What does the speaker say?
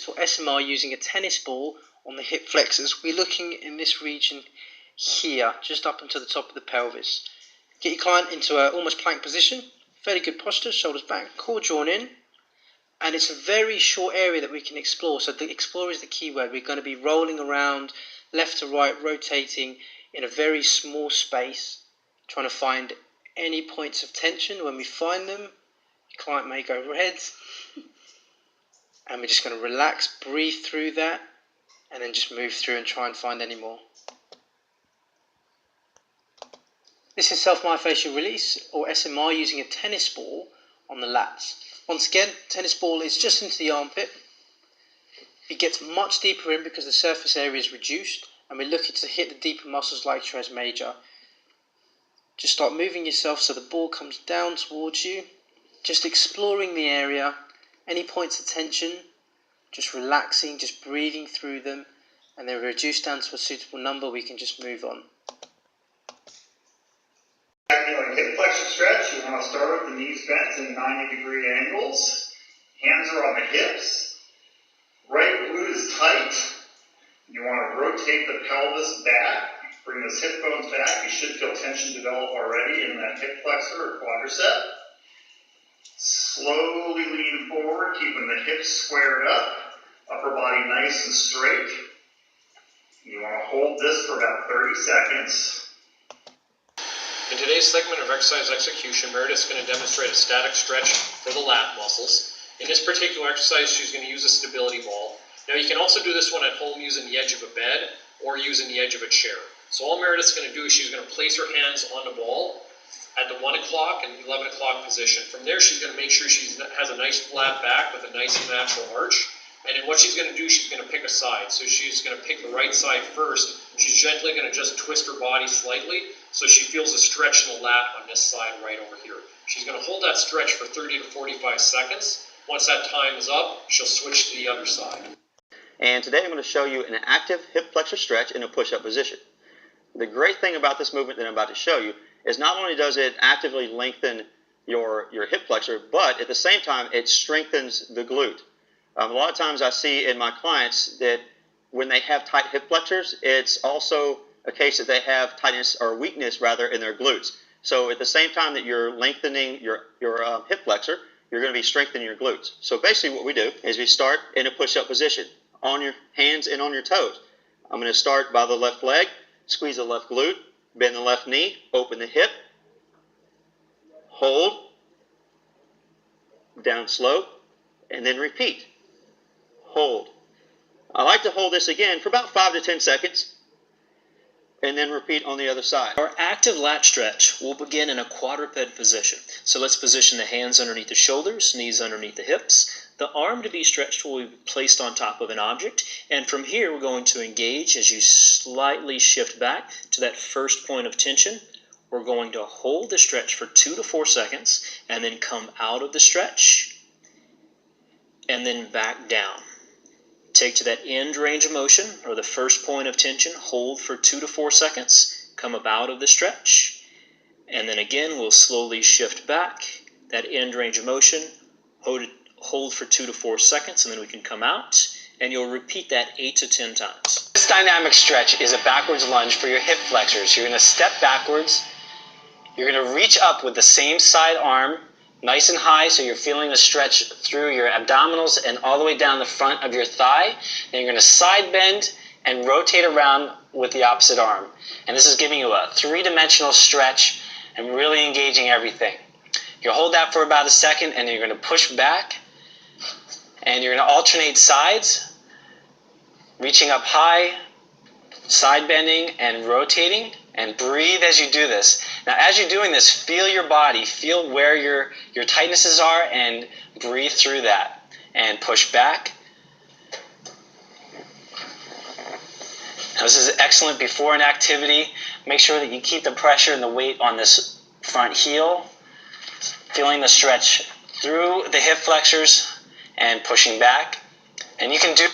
or SMR using a tennis ball on the hip flexors. We're looking in this region here, just up into the top of the pelvis. Get your client into a almost plank position, fairly good posture, shoulders back, core drawn in, and it's a very short area that we can explore. So the explore is the key word. We're going to be rolling around left to right, rotating in a very small space, trying to find any points of tension. When we find them, your client may go red, and we're just going to relax, breathe through that, and then just move through and try and find any more. This is self-myofascial release, or SMR, using a tennis ball on the lats. Once again, tennis ball is just into the armpit. It gets much deeper in because the surface area is reduced, and we're looking to hit the deeper muscles like teres major. Just start moving yourself so the ball comes down towards you, just exploring the area, any points of tension, just relaxing, just breathing through them, and then reduce down to a suitable number. We can just move on. Hip flexor stretch, you want to start with the knees bent in 90-degree angles. Hands are on the hips. Right glute is tight. You want to rotate the pelvis back. Bring those hip bones back. You should feel tension develop already in that hip flexor or quadricep. Slowly lean forward, keeping the hips squared up. Upper body nice and straight. You want to hold this for about 30 seconds. In today's segment of exercise execution, Meredith's going to demonstrate a static stretch for the lat muscles. In this particular exercise, she's going to use a stability ball. Now you can also do this one at home using the edge of a bed or using the edge of a chair. So all Meredith's going to do is she's going to place her hands on the ball at the 1 o'clock and 11 o'clock position. From there, she's going to make sure she has a nice flat back with a nice natural arch. And then what she's going to do, she's going to pick a side. So she's going to pick the right side first. She's gently going to just twist her body slightly so she feels a stretch in the lat on this side right over here. She's going to hold that stretch for 30 to 45 seconds. Once that time is up, she'll switch to the other side. And today I'm going to show you an active hip flexor stretch in a push-up position. The great thing about this movement that I'm about to show you is not only does it actively lengthen your hip flexor, but at the same time it strengthens the glute. A lot of times I see in my clients that when they have tight hip flexors, it's also a case that they have tightness or weakness rather in their glutes. So at the same time that you're lengthening your hip flexor, you're going to be strengthening your glutes. So basically what we do is we start in a push-up position on your hands and on your toes. I'm going to start by the left leg, squeeze the left glute, bend the left knee, open the hip, hold, down slow, and then repeat. Hold. I like to hold this again for about 5 to 10 seconds and then repeat on the other side. Our active lat stretch will begin in a quadruped position. So let's position the hands underneath the shoulders, knees underneath the hips. The arm to be stretched will be placed on top of an object, and from here we're going to engage as you slightly shift back to that first point of tension. We're going to hold the stretch for 2 to 4 seconds and then come out of the stretch and then back down. Take to that end range of motion, or the first point of tension, hold for 2 to 4 seconds, come up out of the stretch, and then again we'll slowly shift back, that end range of motion, hold for 2 to 4 seconds, and then we can come out, and you'll repeat that 8 to 10 times. This dynamic stretch is a backwards lunge for your hip flexors. You're going to step backwards, you're going to reach up with the same side arm, nice and high, so you're feeling the stretch through your abdominals and all the way down the front of your thigh. Then you're going to side bend and rotate around with the opposite arm. And this is giving you a three-dimensional stretch and really engaging everything. You hold that for about a second, and then you're going to push back, and you're going to alternate sides, reaching up high, side bending and rotating, and breathe as you do this. Now as you're doing this, feel your body, feel where your tightnesses are, and breathe through that. And push back. Now, this is excellent before an activity. Make sure that you keep the pressure and the weight on this front heel, feeling the stretch through the hip flexors and pushing back. And you can do